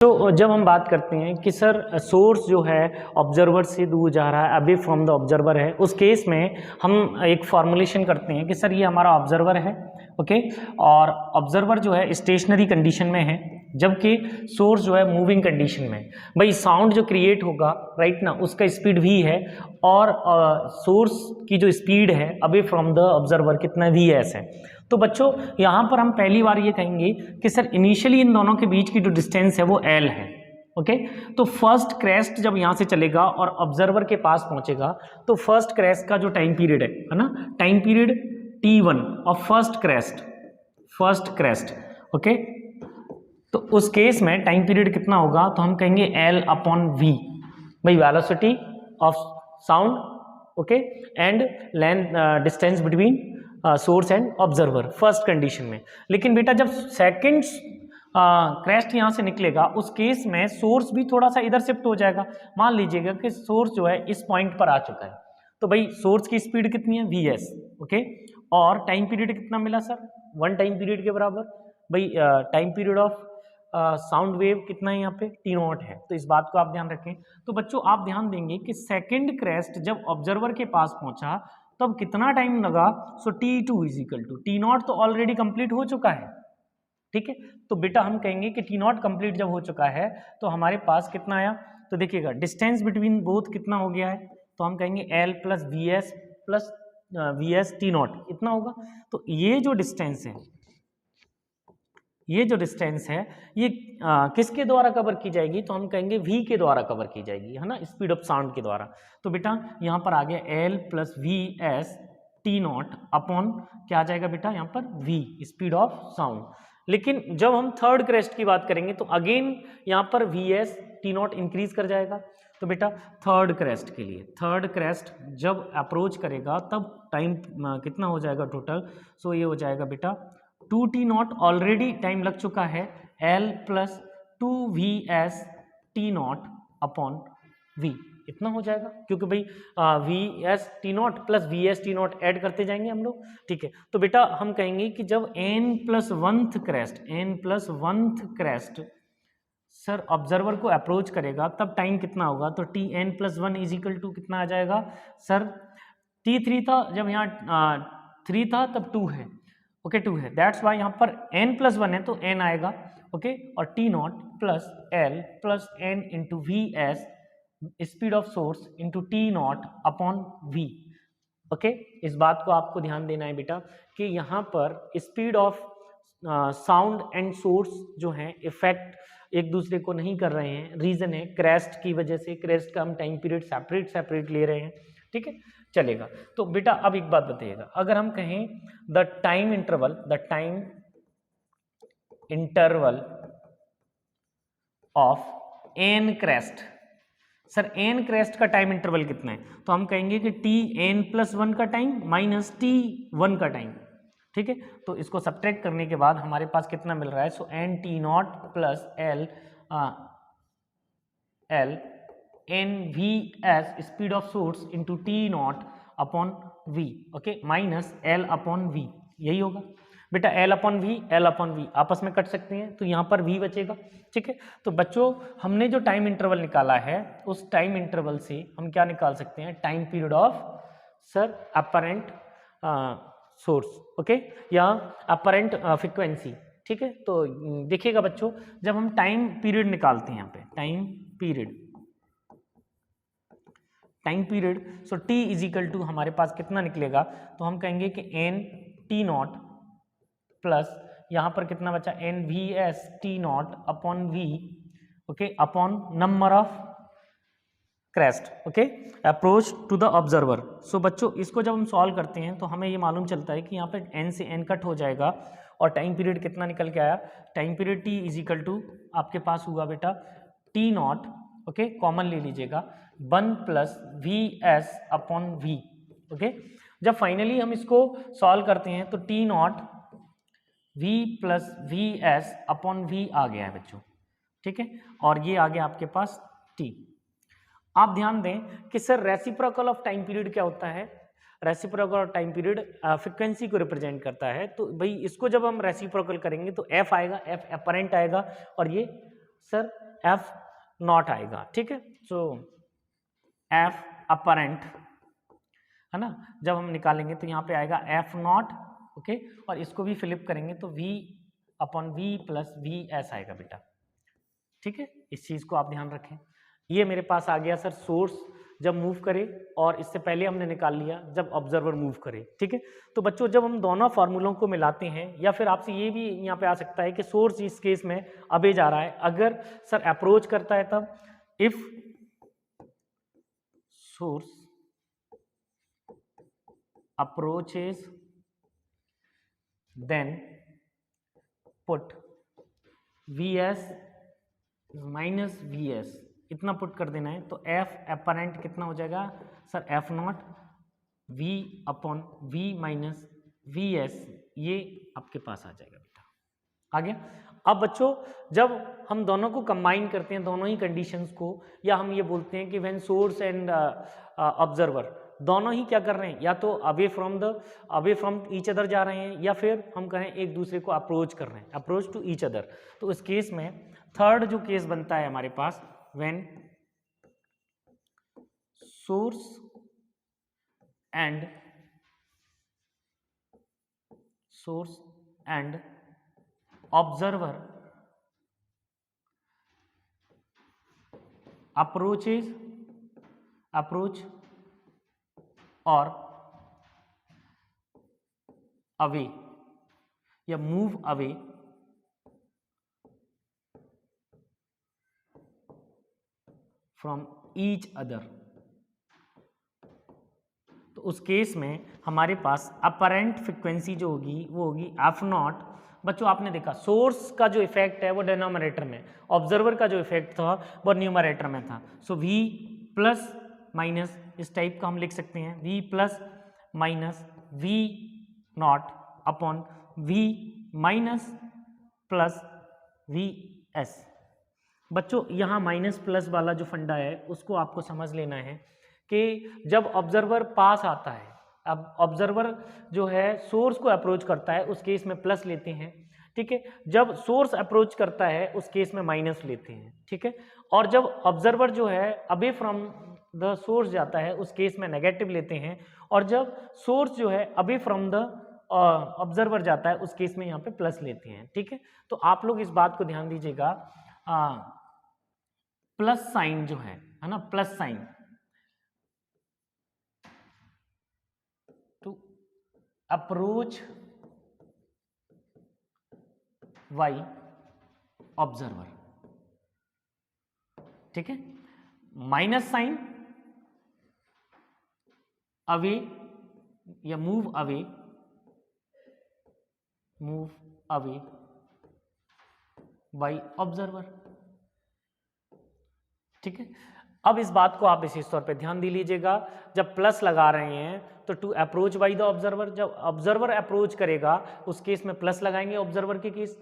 तो जब हम बात करते हैं कि सर सोर्स जो है ऑब्जर्वर से दूर जा रहा है, अवे फ्रॉम द ऑब्जर्वर है, उस केस में हम एक फॉर्मुलेशन करते हैं कि सर ये हमारा ऑब्जर्वर है, ओके, और ऑब्जर्वर जो है स्टेशनरी कंडीशन में है जबकि सोर्स जो है मूविंग कंडीशन में। भाई साउंड जो क्रिएट होगा राइट ना, उसका स्पीड v है और सोर्स की जो स्पीड है अवे फ्रॉम द ऑब्जर्वर कितना vs है। तो बच्चों यहाँ पर हम पहली बार ये कहेंगे कि सर इनिशियली इन दोनों के बीच की जो डिस्टेंस है वो l है, ओके। तो फर्स्ट क्रेस्ट जब यहाँ से चलेगा और ऑब्जर्वर के पास पहुंचेगा तो फर्स्ट क्रेस्ट का जो टाइम पीरियड है ना, टाइम पीरियड t1 और फर्स्ट क्रेस्ट, ओके। तो उस केस में टाइम पीरियड कितना होगा, तो हम कहेंगे l अपॉन v, भाई velocity of sound, okay, and length distance between source and observer first condition में। लेकिन बेटा जब सेकंड क्रेस्ट यहाँ से निकलेगा उस केस में सोर्स भी थोड़ा सा इधर शिफ्ट हो जाएगा। मान लीजिएगा कि सोर्स जो है इस पॉइंट पर आ चुका है, तो भाई सोर्स की स्पीड कितनी है vs, ओके, और टाइम पीरियड कितना मिला सर, 1 टाइम पीरियड के बराबर। भाई time period of sound wave कितना है यहाँ पे t0 है, तो इस बात को आप ध्यान रखें। तो बच्चों आप ध्यान देंगे कि सेकंड क्रेस्ट जब ऑब्जर्वर के पास पहुंचा तब कितना टाइम लगा, सो t2 is equal to t0 तो ऑलरेडी कंप्लीट हो चुका है, ठीक है। तो बेटा हम कहेंगे कि t0 कंप्लीट जब हो चुका है तो हमारे पास कितना आया, तो देखिएगा डिस्टेंस बिटवीन बोथ कितना हो गया है, तो हम कहेंगे l plus V S t0 इतना होगा। तो ये जो डिस्टेंस है ये किसके द्वारा कवर की जाएगी, तो हम कहेंगे v के द्वारा कवर की जाएगी, है ना, स्पीड ऑफ साउंड के द्वारा। तो बेटा यहाँ पर आ गया l plus V S t0 upon क्या आ जाएगा बेटा यहाँ पर v, स्पीड ऑफ साउंड। लेकिन जब हम थर्ड क्रेस्ट की बात करेंगे तो अगेन यहाँ पर vs t0 इंक्रीज कर जाएगा। तो बेटा थर्ड क्रेस्ट के लिए, थर्ड क्रेस्ट जब अप्रोच करेगा तब टाइम कितना हो जाएगा टोटल, सो ये हो जाएगा बेटा 2t0 ऑलरेडी टाइम लग चुका है, l plus 2vs t0 upon v इतना हो जाएगा, क्योंकि भाई vs t0 plus vs t0 add करते जाएंगे हम लोग, ठीक है। तो बेटा हम कहेंगे कि जब n प्लस वंथ क्रेस्ट सर ऑब्जर्वर को अप्रोच करेगा तब टाइम कितना होगा, तो tn plus 1 is equal to कितना आ जाएगा सर, t3 था जब यहाँ 3 था तब 2 है, ओके 2 है, दैट्स वाई यहाँ पर n प्लस 1 है तो n आएगा, ओके, और t0 plus l plus n into we S speed of source into t0 upon v, okay. इस बात को आपको ध्यान देना है बेटा कि यहाँ पर speed of sound and source जो है इफेक्ट एक दूसरे को नहीं कर रहे हैं, रीजन है क्रेस्ट की वजह से, क्रेस्ट का हम टाइम पीरियड सेपरेट ले रहे हैं, ठीक है, चलेगा। तो बेटा अब एक बात बताइएगा, अगर हम कहें the time interval of an crest, sir an crest का टाइम इंटरवल कितना है, तो हम कहेंगे कि टी एन प्लस 1 का टाइम माइनस t1 का टाइम, ठीक है। तो इसको सब्ट्रैक्ट करने के बाद हमारे पास कितना मिल रहा है, so N t0 plus L N V S speed of source into t0 upon v, okay, minus l upon v, यही होगा बेटा। l अपॉन v आपस में कट सकते हैं तो यहाँ पर v बचेगा, ठीक है। तो बच्चों हमने जो टाइम इंटरवल निकाला है उस टाइम इंटरवल से हम क्या निकाल सकते हैं, time period of sir apparent source, okay, या अपरेंट फ्रीक्वेंसी, ठीक है। तो देखिएगा बच्चों जब हम टाइम पीरियड निकालते हैं यहाँ पे time period so t is equal to हमारे पास कितना निकलेगा, तो हम कहेंगे कि n t0 प्लस यहाँ पर कितना बचा n vs t0 upon v, okay, upon number of crest, okay, approach to the observer. So बच्चों इसको जब हम सॉल्व करते हैं तो हमें ये मालूम चलता है कि यहाँ पे n से n कट हो जाएगा और टाइम पीरियड कितना निकल के आया, time period t is equal to आपके पास हुआ बेटा t0, ओके, कॉमन ले लीजिएगा 1 plus V S upon V, okay. जब फाइनली हम इसको सॉल्व करते हैं तो t0 v plus V S upon V आ गया है बच्चों, ठीक है, और ये आ गया आपके पास t। आप ध्यान दें कि sir reciprocal of time period क्या होता है, reciprocal of time period frequency को रिप्रेजेंट करता है। तो भाई इसको जब हम रेसिप्रोकल करेंगे तो f आएगा, f अपरेंट आएगा, और ये सर एफ नॉट आएगा, ठीक है। सो एफ अपरेंट है ना, जब हम निकालेंगे तो यहाँ पे आएगा एफ नॉट, ओके, और इसको भी फिलिप करेंगे तो v upon v plus V S आएगा बेटा, ठीक है। इस चीज को आप ध्यान रखें। ये मेरे पास आ गया सर सोर्स जब मूव करे, और इससे पहले हमने निकाल लिया जब ऑब्जर्वर मूव करे, ठीक है। तो बच्चों जब हम दोनों फार्मूलों को मिलाते हैं, या फिर आपसे ये भी यहाँ पे आ सकता है कि सोर्स इस केस में अबे जा रहा है, अगर सर अप्रोच करता है तब if source approaches then put vs minus vs, इतना पुट कर देना है। तो f अपरेंट कितना हो जाएगा sir, f not v upon v minus vs, ये आपके पास आ जाएगा बेटा। आ गया। अब बच्चों जब हम दोनों को कंबाइन करते हैं, दोनों ही कंडीशंस को, या हम ये बोलते हैं कि व्हेन सोर्स एंड ऑब्जर्वर दोनों ही क्या कर रहे हैं, या तो अवे फ्रॉम ईच अदर जा रहे हैं, या फिर हम कहें एक दूसरे को अप्रोच कर रहे हैं, अप्रोच टू ईच अदर। तो इस केस में थर्ड जो केस बनता है हमारे पास, when source and observer approach और अवे या move away from each other. तो उस केस में हमारे पास अपरेंट फ्रीक्वेंसी जो होगी वो होगी एफ नॉट। बच्चों आपने देखा सोर्स का जो इफेक्ट है वो डिनोमिनेटर में, ऑब्जर्वर का जो इफेक्ट था वो न्यूमरेटर में था। सो v प्लस माइनस इस टाइप का हम लिख सकते हैं, v plus minus v not upon v minus plus V S. बच्चों यहाँ माइनस प्लस वाला जो फंडा है उसको आपको समझ लेना है कि जब ऑब्जर्वर पास आता है, अब ऑब्जर्वर जो है सोर्स को अप्रोच करता है उस केस में प्लस लेते हैं, ठीक है। जब सोर्स अप्रोच करता है उस केस में माइनस लेते हैं, ठीक है। और जब ऑब्जर्वर जो है अवे फ्रॉम द सोर्स जाता है उस केस में नेगेटिव लेते हैं, और जब सोर्स जो है अवे फ्रॉम द ऑब्जर्वर जाता है उस केस में यहाँ पे प्लस लेते हैं, ठीक है। तो आप लोग इस बात को ध्यान दीजिएगा, प्लस साइन जो है ना, प्लस साइन टू अप्रोच वाई ऑब्जर्वर, ठीक है। माइनस साइन अवे या मूव अवे बाय ऑब्जर्वर, ठीक है। अब इस बात को आप विशेष तौर पे ध्यान दे लीजिएगा, जब प्लस लगा रहे हैं तो to approach by the observer, जब ऑब्जर्वर अप्रोच करेगा उस केस में प्लस लगाएंगे ऑब्जर्वर के केस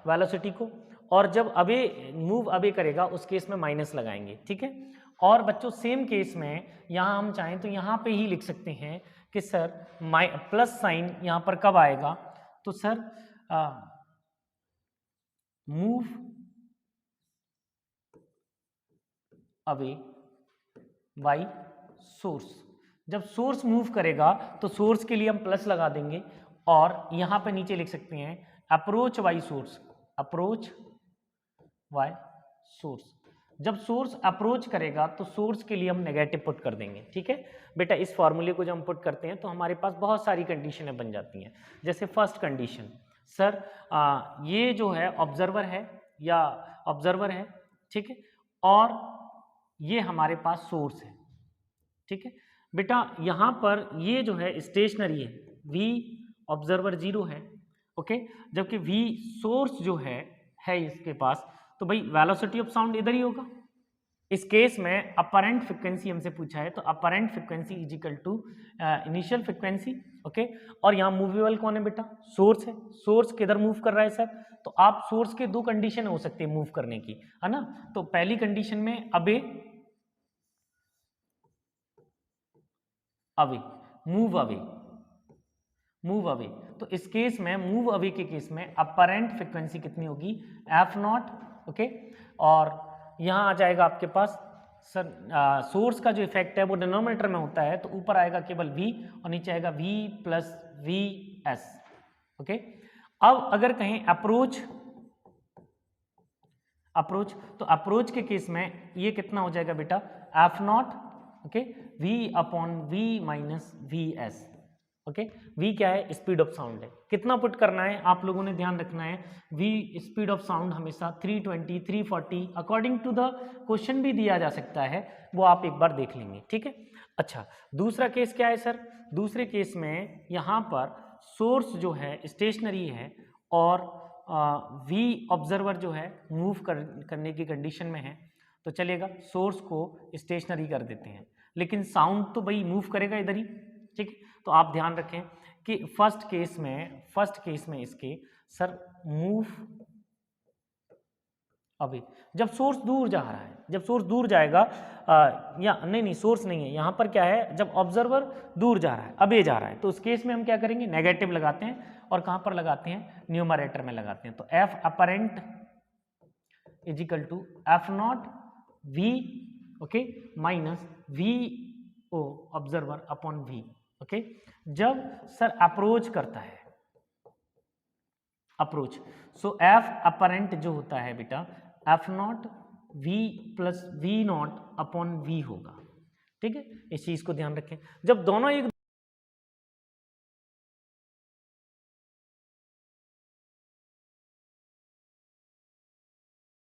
वेलोसिटी को, और जब अवे मूव अवे करेगा उस केस में माइनस लगाएंगे, ठीक है। और बच्चों सेम केस में यहाँ हम चाहें तो यहाँ पे ही लिख सकते हैं कि सर प्लस साइन यहाँ पर कब आएगा, तो sir move away bye source, जब सोर्स मूव करेगा तो सोर्स के लिए हम प्लस लगा देंगे, और यहाँ पे नीचे लिख सकते हैं approach by source, approach by source. जब सोर्स अप्रोच करेगा तो सोर्स के लिए हम नेगेटिव पुट कर देंगे, ठीक है बेटा। इस फॉर्मूले को जब हम पुट करते हैं तो हमारे पास बहुत सारी कंडीशनें बन जाती हैं। जैसे फर्स्ट कंडीशन, सर ये जो है ऑब्जर्वर है या ऑब्जर्वर है, ठीक है, और ये हमारे पास सोर्स है, ठीक है बेटा। यहाँ पर ये जो है स्टेशनरी है, v ऑब्जर्वर 0 है, ओके, जबकि v सोर्स जो है इसके पास, तो भाई वेलोसिटी ऑफ साउंड इधर ही होगा। इस केस में अपरेंट फ्रीक्वेंसी हमसे पूछा है, तो apparent frequency is equal to initial frequency, okay. और यहाँ मूवेबल कौन है बेटा, सोर्स है। सोर्स किधर मूव कर रहा है सर, तो आप सोर्स के दो कंडीशन हो सकती है मूव करने की, है ना। तो पहली कंडीशन में अवे मूव अवे, तो इस केस में मूव अवे के केस में अपरेंट फ्रीक्वेंसी कितनी होगी, एफ नॉट, ओके। और यहाँ आ जाएगा आपके पास सर सोर्स का जो इफेक्ट है वो डिनोमिनेटर में होता है, तो ऊपर आएगा केवल v और नीचे आएगा v plus V S. Okay. अब अगर कहें अप्रोच तो अप्रोच के केस में ये कितना हो जाएगा बेटा, F not, okay, v upon v minus V S. Okay, v क्या है, स्पीड ऑफ साउंड है। कितना पुट करना है आप लोगों ने ध्यान रखना है, v स्पीड ऑफ साउंड हमेशा 320 340 अकॉर्डिंग टू द क्वेश्चन भी दिया जा सकता है, वो आप एक बार देख लेंगे, ठीक है। अच्छा, दूसरा केस क्या है सर, दूसरे केस में यहाँ पर सोर्स जो है स्टेशनरी है और v ऑब्जर्वर जो है मूव करने की कंडीशन में है, तो चलेगा सोर्स को स्टेशनरी कर देते हैं, लेकिन साउंड तो भाई मूव करेगा इधर ही, ठीक है। तो आप ध्यान रखें कि फर्स्ट केस में इसके सर मूव अभी जब सोर्स दूर जा रहा है, जब सोर्स दूर जाएगा या नहीं सोर्स नहीं है यहाँ पर, क्या है, जब ऑब्जर्वर दूर जा रहा है, अबे जा रहा है, तो उस केस में हम क्या करेंगे, नेगेटिव लगाते हैं और कहाँ पर लगाते हैं, न्यूमरेटर में लगाते हैं। तो F apparent is equal to F naught V, okay, minus V O observer upon V. Okay, जब सर अप्रोच करता है, अप्रोच, सो एफ अपरेंट जो होता है बेटा F naught V plus V naught upon V होगा, ठीक है। इस चीज को ध्यान रखें, जब दोनों एक